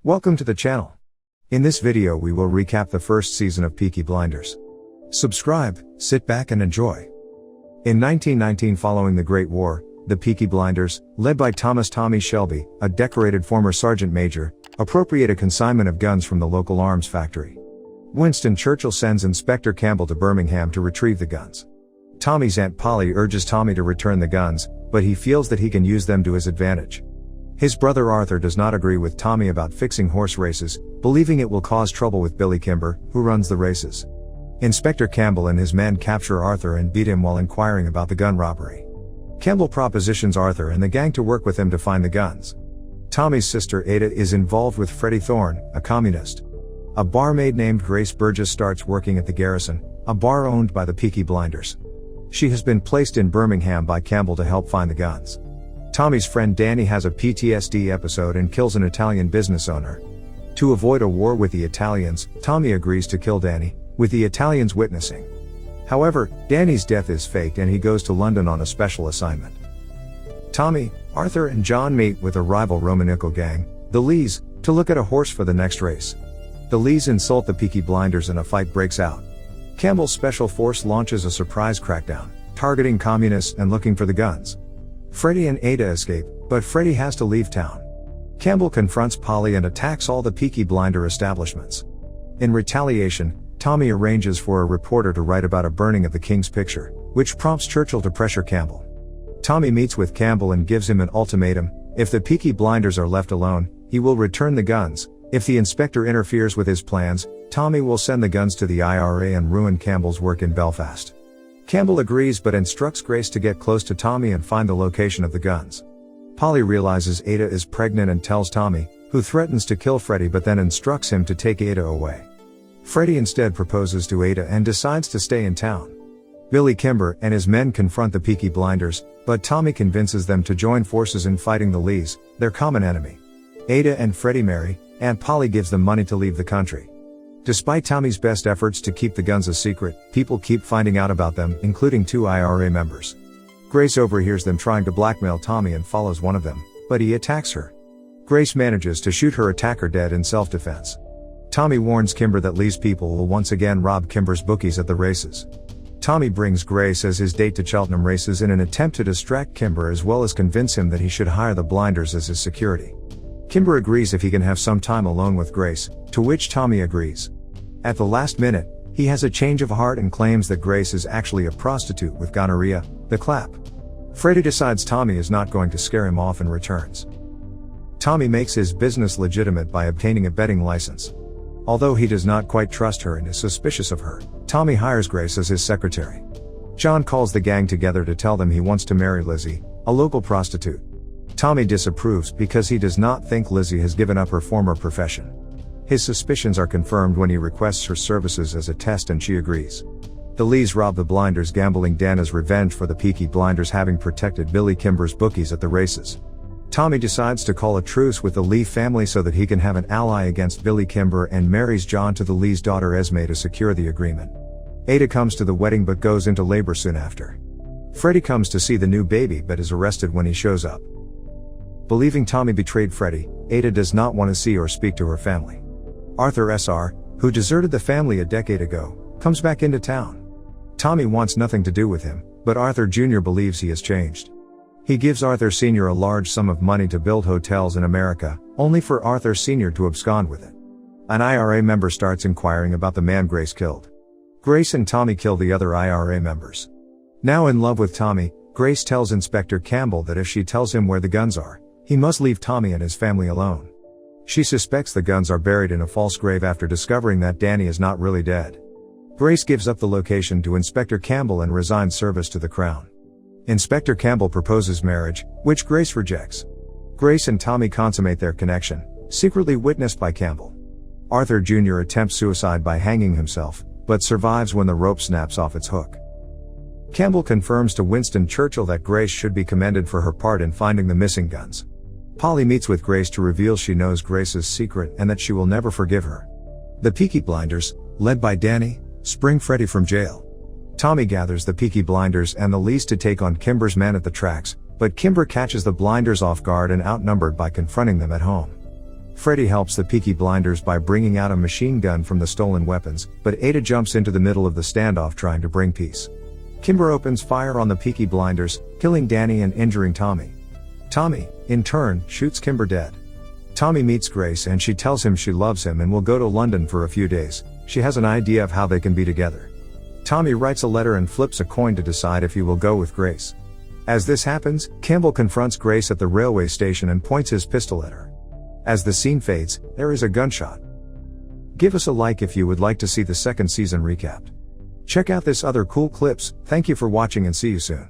Welcome to the channel. In this video we will recap the first season of Peaky Blinders. Subscribe, sit back and enjoy. In 1919, following the Great War, the Peaky Blinders, led by Tommy Shelby, a decorated former sergeant major, appropriate a consignment of guns from the local arms factory. Winston Churchill sends Inspector Campbell to Birmingham to retrieve the guns. Tommy's Aunt Polly urges Tommy to return the guns, but he feels that he can use them to his advantage. His brother Arthur does not agree with Tommy about fixing horse races, believing it will cause trouble with Billy Kimber, who runs the races. Inspector Campbell and his men capture Arthur and beat him while inquiring about the gun robbery. Campbell propositions Arthur and the gang to work with him to find the guns. Tommy's sister Ada is involved with Freddie Thorne, a communist. A barmaid named Grace Burgess starts working at the Garrison, a bar owned by the Peaky Blinders. She has been placed in Birmingham by Campbell to help find the guns. Tommy's friend Danny has a PTSD episode and kills an Italian business owner. To avoid a war with the Italians, Tommy agrees to kill Danny, with the Italians witnessing. However, Danny's death is faked and he goes to London on a special assignment. Tommy, Arthur and John meet with a rival Romanical gang, the Lees, to look at a horse for the next race. The Lees insult the Peaky Blinders and a fight breaks out. Campbell's special force launches a surprise crackdown, targeting communists and looking for the guns. Freddie and Ada escape, but Freddie has to leave town. Campbell confronts Polly and attacks all the Peaky Blinder establishments. In retaliation, Tommy arranges for a reporter to write about a burning of the King's picture, which prompts Churchill to pressure Campbell. Tommy meets with Campbell and gives him an ultimatum: if the Peaky Blinders are left alone, he will return the guns. If the inspector interferes with his plans, Tommy will send the guns to the IRA and ruin Campbell's work in Belfast. Campbell agrees but instructs Grace to get close to Tommy and find the location of the guns. Polly realizes Ada is pregnant and tells Tommy, who threatens to kill Freddie but then instructs him to take Ada away. Freddie instead proposes to Ada and decides to stay in town. Billy Kimber and his men confront the Peaky Blinders, but Tommy convinces them to join forces in fighting the Lees, their common enemy. Ada and Freddie marry, and Polly gives them money to leave the country. Despite Tommy's best efforts to keep the guns a secret, people keep finding out about them, including 2 IRA members. Grace overhears them trying to blackmail Tommy and follows one of them, but he attacks her. Grace manages to shoot her attacker dead in self-defense. Tommy warns Kimber that Lee's people will once again rob Kimber's bookies at the races. Tommy brings Grace as his date to Cheltenham races in an attempt to distract Kimber as well as convince him that he should hire the Blinders as his security. Kimber agrees if he can have some time alone with Grace, to which Tommy agrees. At the last minute, he has a change of heart and claims that Grace is actually a prostitute with gonorrhea, the clap. Freddie decides Tommy is not going to scare him off and returns. Tommy makes his business legitimate by obtaining a betting license. Although he does not quite trust her and is suspicious of her, Tommy hires Grace as his secretary. John calls the gang together to tell them he wants to marry Lizzie, a local prostitute. Tommy disapproves because he does not think Lizzie has given up her former profession. His suspicions are confirmed when he requests her services as a test and she agrees. The Lees rob the Blinders, gambling Dan as revenge for the Peaky Blinders having protected Billy Kimber's bookies at the races. Tommy decides to call a truce with the Lee family so that he can have an ally against Billy Kimber and marries John to the Lees' daughter Esme to secure the agreement. Ada comes to the wedding but goes into labor soon after. Freddie comes to see the new baby but is arrested when he shows up. Believing Tommy betrayed Freddie, Ada does not want to see or speak to her family. Arthur Sr., who deserted the family a decade ago, comes back into town. Tommy wants nothing to do with him, but Arthur Jr. believes he has changed. He gives Arthur Sr. a large sum of money to build hotels in America, only for Arthur Sr. to abscond with it. An IRA member starts inquiring about the man Grace killed. Grace and Tommy kill the other IRA members. Now in love with Tommy, Grace tells Inspector Campbell that if she tells him where the guns are, he must leave Tommy and his family alone. She suspects the guns are buried in a false grave after discovering that Danny is not really dead. Grace gives up the location to Inspector Campbell and resigns service to the Crown. Inspector Campbell proposes marriage, which Grace rejects. Grace and Tommy consummate their connection, secretly witnessed by Campbell. Arthur Jr. attempts suicide by hanging himself, but survives when the rope snaps off its hook. Campbell confirms to Winston Churchill that Grace should be commended for her part in finding the missing guns. Polly meets with Grace to reveal she knows Grace's secret and that she will never forgive her. The Peaky Blinders, led by Danny, spring Freddie from jail. Tommy gathers the Peaky Blinders and the Lees to take on Kimber's men at the tracks, but Kimber catches the Blinders off guard and outnumbered by confronting them at home. Freddy helps the Peaky Blinders by bringing out a machine gun from the stolen weapons, but Ada jumps into the middle of the standoff trying to bring peace. Kimber opens fire on the Peaky Blinders, killing Danny and injuring Tommy. Tommy, in turn, shoots Kimber dead. Tommy meets Grace and she tells him she loves him and will go to London for a few days. She has an idea of how they can be together. Tommy writes a letter and flips a coin to decide if he will go with Grace. As this happens, Campbell confronts Grace at the railway station and points his pistol at her. As the scene fades, there is a gunshot. Give us a like if you would like to see the second season recapped. Check out this other cool clips. Thank you for watching and see you soon.